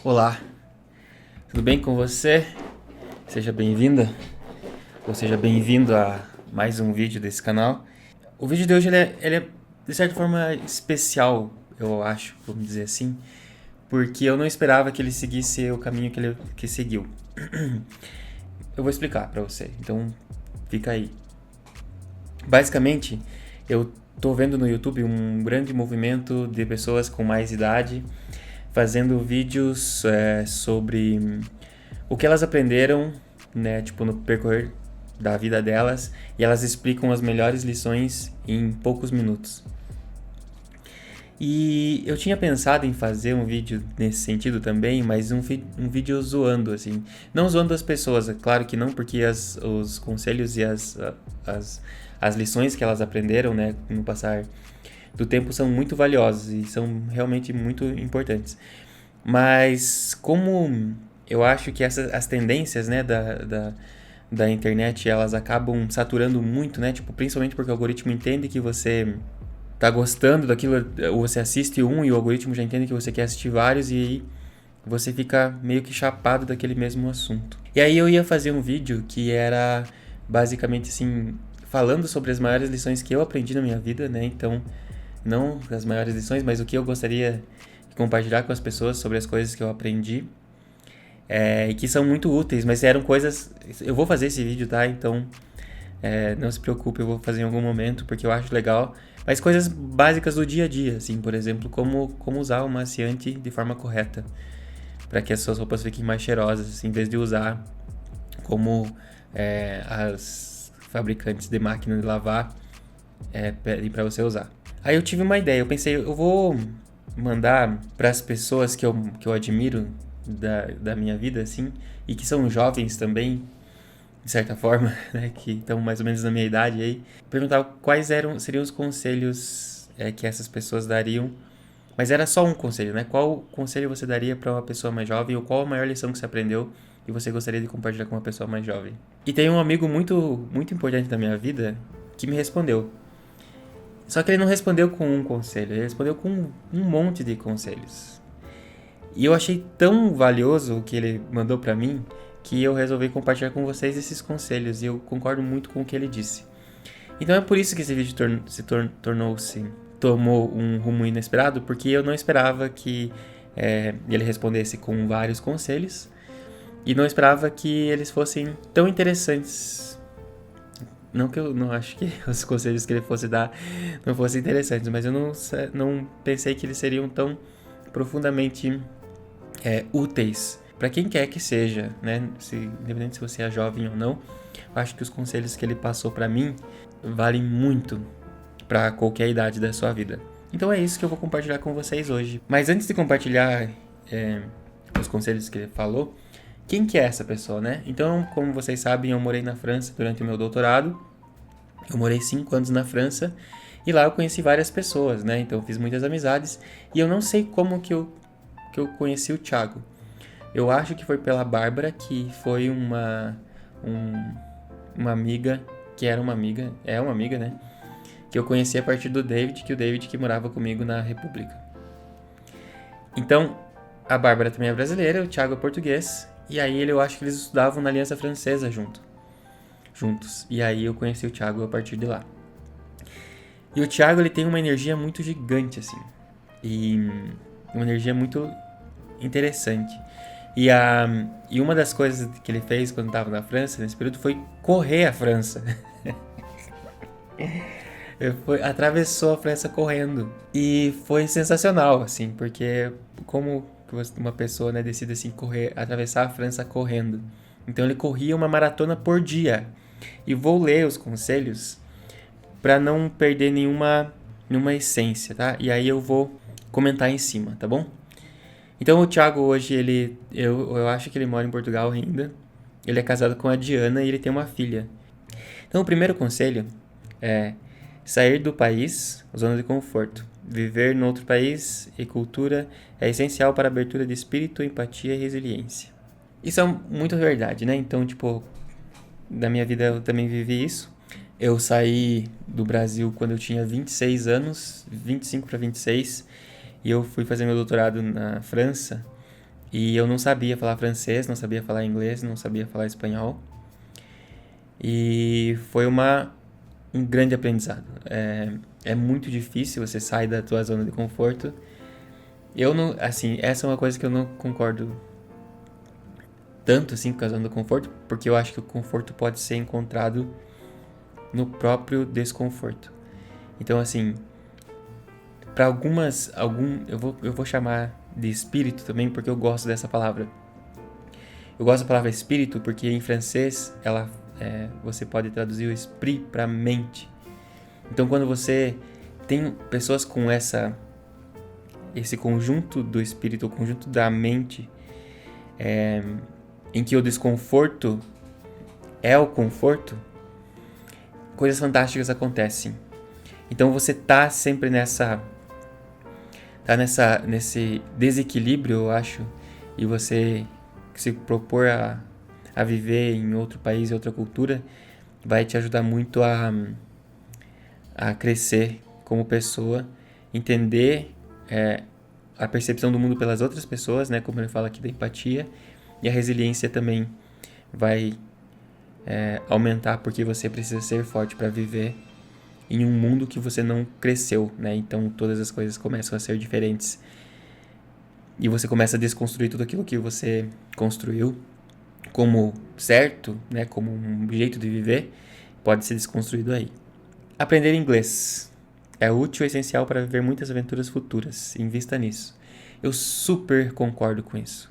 Olá, tudo bem com você? Seja bem-vinda ou seja bem-vindo a mais um vídeo desse canal. O vídeo de hoje ele é de certa forma especial, eu acho, vamos dizer assim, porque eu não esperava que ele seguisse o caminho que seguiu. Eu vou explicar pra você, então fica aí. Basicamente, eu tô vendo no YouTube um grande movimento de pessoas com mais idade fazendo vídeos sobre o que elas aprenderam, né, tipo no percorrer da vida delas, e elas explicam as melhores lições em poucos minutos. E eu tinha pensado em fazer um vídeo nesse sentido também, mas um vídeo zoando, assim. Não zoando as pessoas, é claro que não, porque os conselhos e as lições que elas aprenderam, né, no passar do tempo são muito valiosos e são realmente muito importantes. Mas como eu acho que as tendências, né, da internet, elas acabam saturando muito, né? Tipo, principalmente porque o algoritmo entende que você tá gostando daquilo, ou você assiste um e o algoritmo já entende que você quer assistir vários e aí você fica meio que chapado daquele mesmo assunto. E aí eu ia fazer um vídeo que era basicamente assim, falando sobre as maiores lições que eu aprendi na minha vida, né? Então, não as maiores lições, mas o que eu gostaria de compartilhar com as pessoas sobre as coisas que eu aprendi e que são muito úteis, mas eram coisas. Eu vou fazer esse vídeo, tá? Então não se preocupe, eu vou fazer em algum momento porque eu acho legal. Mas coisas básicas do dia a dia, assim, por exemplo, como usar o maciante de forma correta para que as suas roupas fiquem mais cheirosas, assim, em vez de usar como as fabricantes de máquina de lavar pedem para você usar. Aí eu tive uma ideia, eu pensei, eu vou mandar para as pessoas que eu admiro da minha vida, assim, e que são jovens também, de certa forma, né, que estão mais ou menos na minha idade aí, perguntar seriam os conselhos que essas pessoas dariam. Mas era só um conselho, né? Qual conselho você daria para uma pessoa mais jovem ou qual a maior lição que você aprendeu e você gostaria de compartilhar com uma pessoa mais jovem? E tem um amigo muito importante da minha vida que me respondeu. Só que ele não respondeu com um conselho, ele respondeu com um monte de conselhos. E eu achei tão valioso o que ele mandou pra mim que eu resolvi compartilhar com vocês esses conselhos e eu concordo muito com o que ele disse. Então é por isso que esse vídeo tomou um rumo inesperado, porque eu não esperava que ele respondesse com vários conselhos e não esperava que eles fossem tão interessantes. Não que eu não acho que os conselhos que ele fosse dar não fossem interessantes, mas eu não pensei que eles seriam tão profundamente úteis para quem quer que seja, né? Independente se você é jovem ou não, eu acho que os conselhos que ele passou para mim valem muito para qualquer idade da sua vida. Então é isso que eu vou compartilhar com vocês hoje. Mas antes de compartilhar os conselhos que ele falou, quem que é essa pessoa, né? Então, como vocês sabem, eu morei na França durante o meu doutorado. Eu morei 5 anos na França e lá eu conheci várias pessoas, né? Então eu fiz muitas amizades e eu não sei como que eu conheci o Thiago. Eu acho que foi pela Bárbara, que foi uma amiga, que era uma amiga, é uma amiga, né? Que eu conheci a partir do David, que o David que morava comigo na República. Então, a Bárbara também é brasileira, o Thiago é português, e aí eu acho que eles estudavam na Aliança Francesa juntos. E aí eu conheci o Thiago a partir de lá. E o Thiago, ele tem uma energia muito gigante, assim. E uma energia muito interessante. E uma das coisas que ele fez quando estava na França, nesse período, foi correr a França. Atravessou a França correndo. E foi sensacional, assim, porque como uma pessoa, né, decide assim correr, atravessar a França correndo. Então ele corria uma maratona por dia. E vou ler os conselhos para não perder nenhuma essência, tá? E aí eu vou comentar em cima, tá bom? Então o Thiago hoje, eu acho que ele mora em Portugal ainda. Ele é casado com a Diana e ele tem uma filha. Então o primeiro conselho é sair do país, zona de conforto. Viver em outro país e cultura é essencial para a abertura de espírito, empatia e resiliência. Isso é muito verdade, né? Então, tipo, da minha vida eu também vivi isso. Eu saí do Brasil quando eu tinha 26 anos, 25 para 26, e eu fui fazer meu doutorado na França. E eu não sabia falar francês, não sabia falar inglês, não sabia falar espanhol. E foi um grande aprendizado. É muito difícil você sair da tua zona de conforto. Eu não, assim, essa é uma coisa que eu não concordo tanto assim com a zona do conforto, porque eu acho que o conforto pode ser encontrado no próprio desconforto. Então, assim, para eu vou chamar de espírito também, porque eu gosto dessa palavra. Eu gosto da palavra espírito porque em francês você pode traduzir o esprit para mente. Então, quando você tem pessoas com esse conjunto do espírito, o conjunto da mente, em que o desconforto é o conforto, coisas fantásticas acontecem. Então você tá sempre nesse desequilíbrio, eu acho, e você se propor a viver em outro país, em outra cultura, vai te ajudar muito a crescer como pessoa, entender a percepção do mundo pelas outras pessoas, né, como ele fala aqui da empatia, e a resiliência também vai aumentar, porque você precisa ser forte para viver em um mundo que você não cresceu, né? Então todas as coisas começam a ser diferentes e você começa a desconstruir tudo aquilo que você construiu como certo, né? Como um jeito de viver, pode ser desconstruído aí. Aprender inglês é útil e essencial para viver muitas aventuras futuras. Invista nisso. Eu super concordo com isso.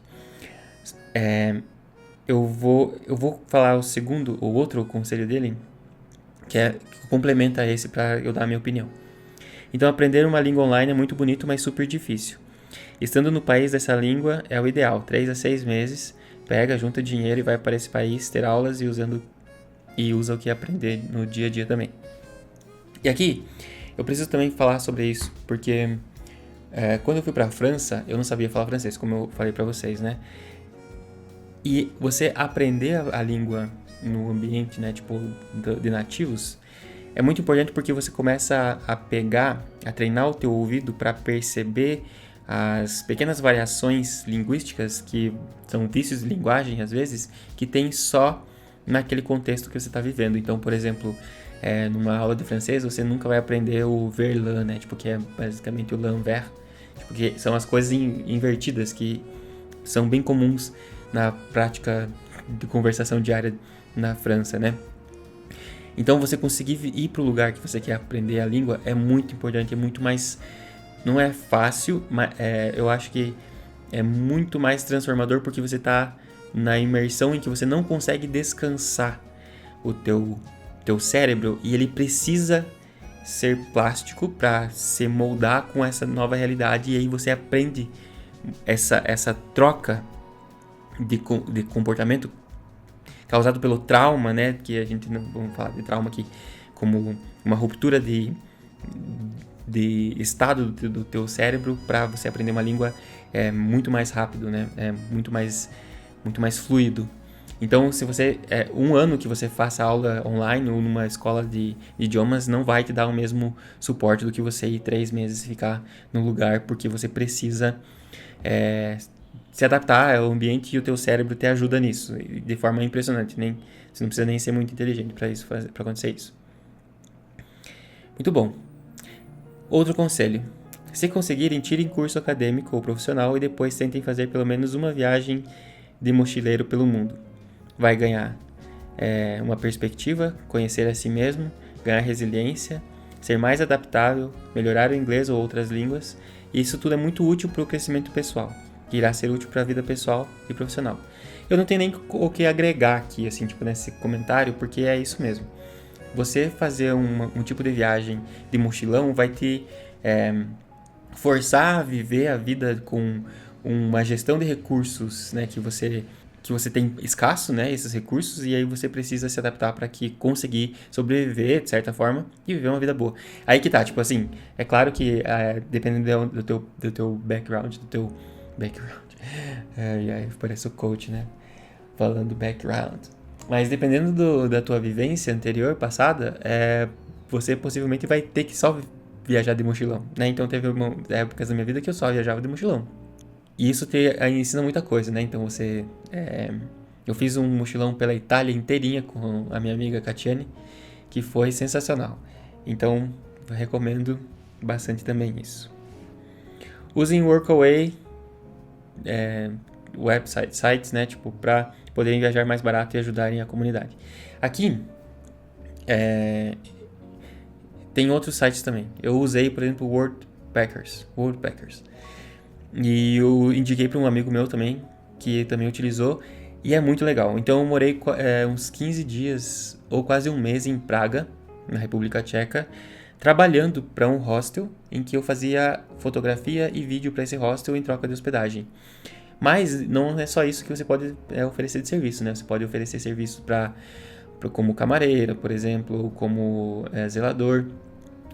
Eu vou falar o outro conselho dele, que complementa esse para eu dar a minha opinião. Então, aprender uma língua online é muito bonito, mas super difícil. Estando no país dessa língua é o ideal. 3 a 6 meses, pega, junta dinheiro e vai para esse país ter aulas e usa o que aprender no dia a dia também. E aqui, eu preciso também falar sobre isso, porque quando eu fui para a França, eu não sabia falar francês, como eu falei para vocês, né? E você aprender a língua no ambiente, né, tipo, de nativos, é muito importante porque você começa a treinar o teu ouvido para perceber as pequenas variações linguísticas que são vícios de linguagem, às vezes, que tem só naquele contexto que você está vivendo. Então, por exemplo, numa aula de francês, você nunca vai aprender o verlan, né, tipo, que é basicamente o l'envers, tipo, que são as coisas invertidas que são bem comuns na prática de conversação diária na França, né? Então você conseguir ir para o lugar que você quer aprender a língua é muito importante, é muito mais... Não é fácil, mas eu acho que é muito mais transformador porque você está na imersão em que você não consegue descansar o teu cérebro e ele precisa ser plástico para se moldar com essa nova realidade e aí você aprende essa troca de comportamento causado pelo trauma, né? Que a gente não vamos falar de trauma aqui como uma ruptura de estado do teu cérebro para você aprender uma língua muito mais rápido, né? Muito mais fluido. Então, se você um ano que você faça aula online ou numa escola de idiomas não vai te dar o mesmo suporte do que você ir 3 meses ficar no lugar, porque você precisa se adaptar ao ambiente e o teu cérebro te ajuda nisso, de forma impressionante. Você não precisa nem ser muito inteligente para acontecer isso. Muito bom. Outro conselho. Se conseguirem, tirem curso acadêmico ou profissional e depois tentem fazer pelo menos uma viagem de mochileiro pelo mundo. Vai ganhar uma perspectiva, conhecer a si mesmo, ganhar resiliência, ser mais adaptável, melhorar o inglês ou outras línguas. E isso tudo é muito útil para o crescimento pessoal, que irá ser útil para a vida pessoal e profissional. Eu não tenho nem o que agregar aqui, assim, tipo, nesse comentário, porque é isso mesmo. Você fazer um tipo de viagem de mochilão vai te forçar a viver a vida com uma gestão de recursos, né, que você tem escasso, né, esses recursos, e aí você precisa se adaptar para conseguir sobreviver, de certa forma, e viver uma vida boa. Aí que tá, tipo assim, é claro que dependendo do teu background, parece o coach, né, falando background. Mas dependendo da tua vivência anterior, passada, você possivelmente vai ter que só viajar de mochilão, né? Então teve épocas da minha vida que eu só viajava de mochilão. E isso ensina muita coisa, né? Então eu fiz um mochilão pela Itália inteirinha com a minha amiga Catiane, que foi sensacional. Então, eu recomendo bastante também isso. Usem Workaway, sites, né? Tipo, para poderem viajar mais barato e ajudarem a comunidade. Aqui, tem outros sites também. Eu usei, por exemplo, Worldpackers. E eu indiquei para um amigo meu também, que também utilizou, e é muito legal. Então eu morei uns 15 dias, ou quase um mês em Praga, na República Tcheca, trabalhando para um hostel, em que eu fazia fotografia e vídeo para esse hostel em troca de hospedagem. Mas não é só isso que você pode oferecer de serviço, né? Você pode oferecer serviço como camareira, por exemplo, como zelador,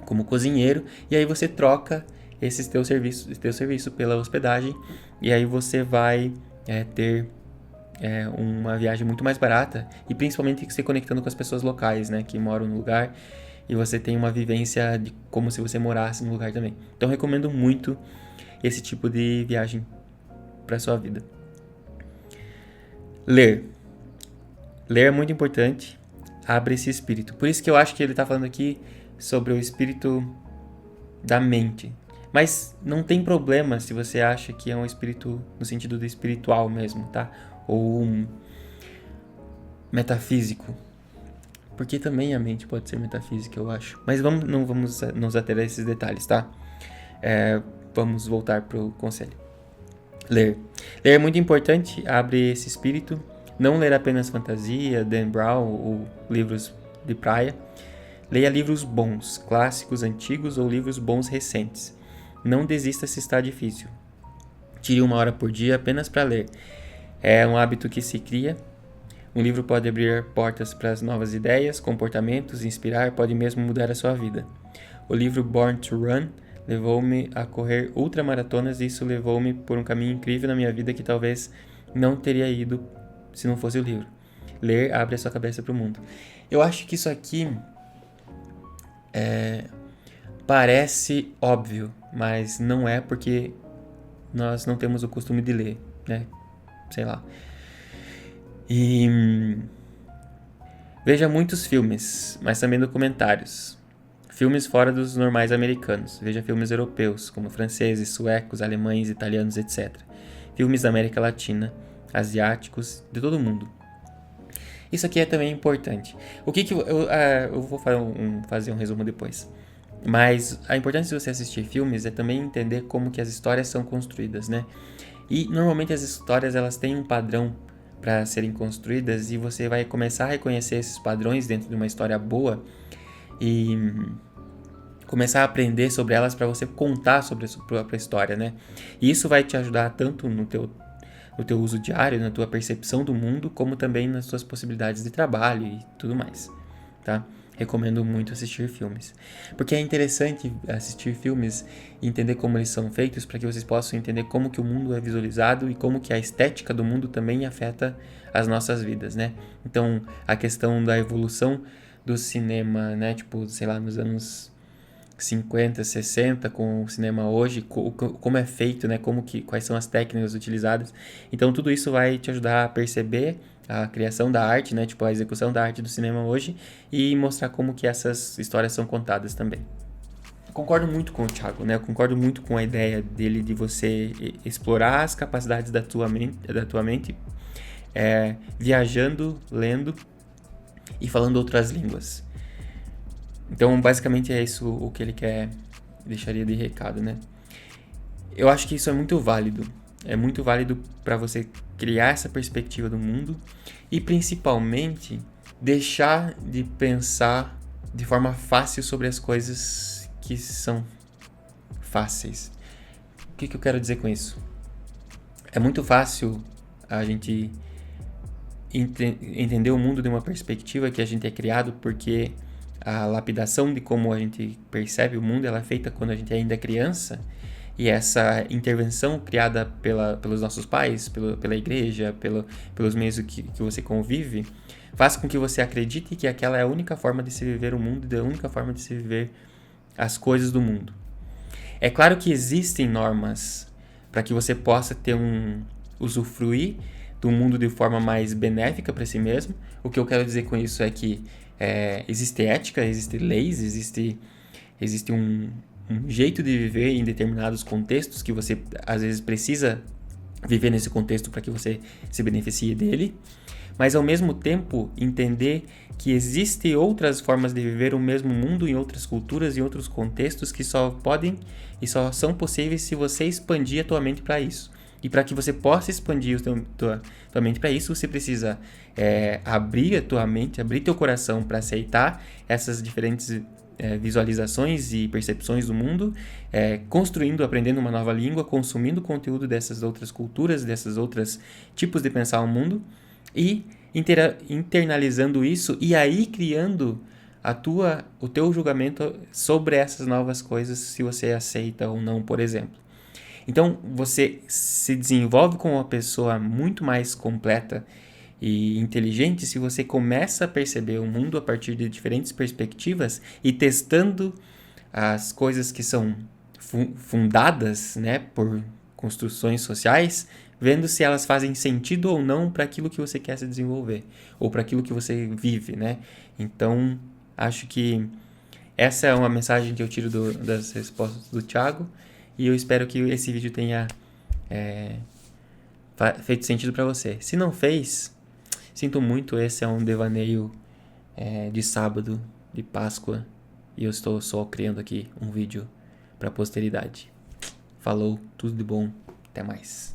como cozinheiro, e aí você troca esse teu serviço pela hospedagem, e aí você vai ter uma viagem muito mais barata, e principalmente se conectando com as pessoas locais, né, que moram no lugar, e você tem uma vivência de como se você morasse no lugar também. Então recomendo muito esse tipo de viagem para sua vida. Ler é muito importante, abre esse espírito. Por isso que eu acho que ele está falando aqui sobre o espírito da mente. Mas não tem problema se você acha que é um espírito no sentido do espiritual mesmo, tá? Ou metafísico. Porque também a mente pode ser metafísica, eu acho. Mas não vamos nos ater a esses detalhes, tá? Vamos voltar pro conselho. Ler é muito importante, abre esse espírito. Não ler apenas fantasia, Dan Brown ou livros de praia. Leia livros bons, clássicos, antigos ou livros bons recentes. Não desista se está difícil. Tire 1 hora por dia apenas para ler. É um hábito que se cria. Um livro pode abrir portas para as novas ideias, comportamentos, inspirar, pode mesmo mudar a sua vida. O livro Born to Run levou-me a correr ultramaratonas e isso levou-me por um caminho incrível na minha vida que talvez não teria ido se não fosse o livro. Ler abre a sua cabeça para o mundo. Eu acho que isso aqui parece óbvio, mas não é, porque nós não temos o costume de ler, né? Sei lá. E veja muitos filmes, mas também documentários. Filmes fora dos normais americanos. Veja filmes europeus, como franceses, suecos, alemães, italianos, etc. Filmes da América Latina, asiáticos, de todo mundo. Isso aqui é também importante. O que eu vou fazer um resumo depois. Mas a importância de você assistir filmes é também entender como que as histórias são construídas, né? E normalmente as histórias elas têm um padrão para serem construídas e você vai começar a reconhecer esses padrões dentro de uma história boa e começar a aprender sobre elas para você contar sobre a sua própria história, né? E isso vai te ajudar tanto no teu uso diário, na tua percepção do mundo, como também nas suas possibilidades de trabalho e tudo mais, tá? Recomendo muito assistir filmes. Porque é interessante assistir filmes e entender como eles são feitos para que vocês possam entender como que o mundo é visualizado e como que a estética do mundo também afeta as nossas vidas, né? Então, a questão da evolução do cinema, né? Tipo, sei lá, nos anos 50, 60, com o cinema hoje, como é feito, né? Quais são as técnicas utilizadas. Então, tudo isso vai te ajudar a perceber a criação da arte, né? Tipo, a execução da arte do cinema hoje e mostrar como que essas histórias são contadas também. Concordo muito com o Thiago, né? Eu concordo muito com a ideia dele de você explorar as capacidades da tua mente viajando, lendo e falando outras línguas. Então, basicamente é isso o que ele deixaria de recado, né? Eu acho que isso é muito válido. É muito válido para você criar essa perspectiva do mundo e, principalmente, deixar de pensar de forma fácil sobre as coisas que são fáceis. O que eu quero dizer com isso? É muito fácil a gente entender o mundo de uma perspectiva que a gente é criado porque a lapidação de como a gente percebe o mundo ela é feita quando a gente ainda é criança. E essa intervenção criada pelos nossos pais, pela igreja, pelos meios que você convive, faz com que você acredite que aquela é a única forma de se viver o mundo e a única forma de se viver as coisas do mundo. É claro que existem normas para que você possa ter usufruir do mundo de forma mais benéfica para si mesmo. O que eu quero dizer com isso é que existe ética, existe leis, existe um jeito de viver em determinados contextos que você às vezes precisa viver nesse contexto para que você se beneficie dele, mas ao mesmo tempo entender que existem outras formas de viver o mesmo mundo em outras culturas e outros contextos que só podem e só são possíveis se você expandir a tua mente para isso. E para que você possa expandir tua mente para isso, você precisa abrir a tua mente, abrir teu coração para aceitar essas diferentes visualizações e percepções do mundo, construindo, aprendendo uma nova língua, consumindo conteúdo dessas outras culturas, dessas outras tipos de pensar o mundo e internalizando isso e aí criando o teu julgamento sobre essas novas coisas, se você aceita ou não, por exemplo. Então, você se desenvolve como uma pessoa muito mais completa e inteligente se você começa a perceber o mundo a partir de diferentes perspectivas e testando as coisas que são fundadas, né, por construções sociais, vendo se elas fazem sentido ou não para aquilo que você quer se desenvolver ou para aquilo que você vive, né? Então, acho que essa é uma mensagem que eu tiro das respostas do Thiago e eu espero que esse vídeo tenha feito sentido para você. Se não fez, sinto muito, esse é um devaneio de sábado, de Páscoa, e eu estou só criando aqui um vídeo para a posteridade. Falou, tudo de bom, até mais.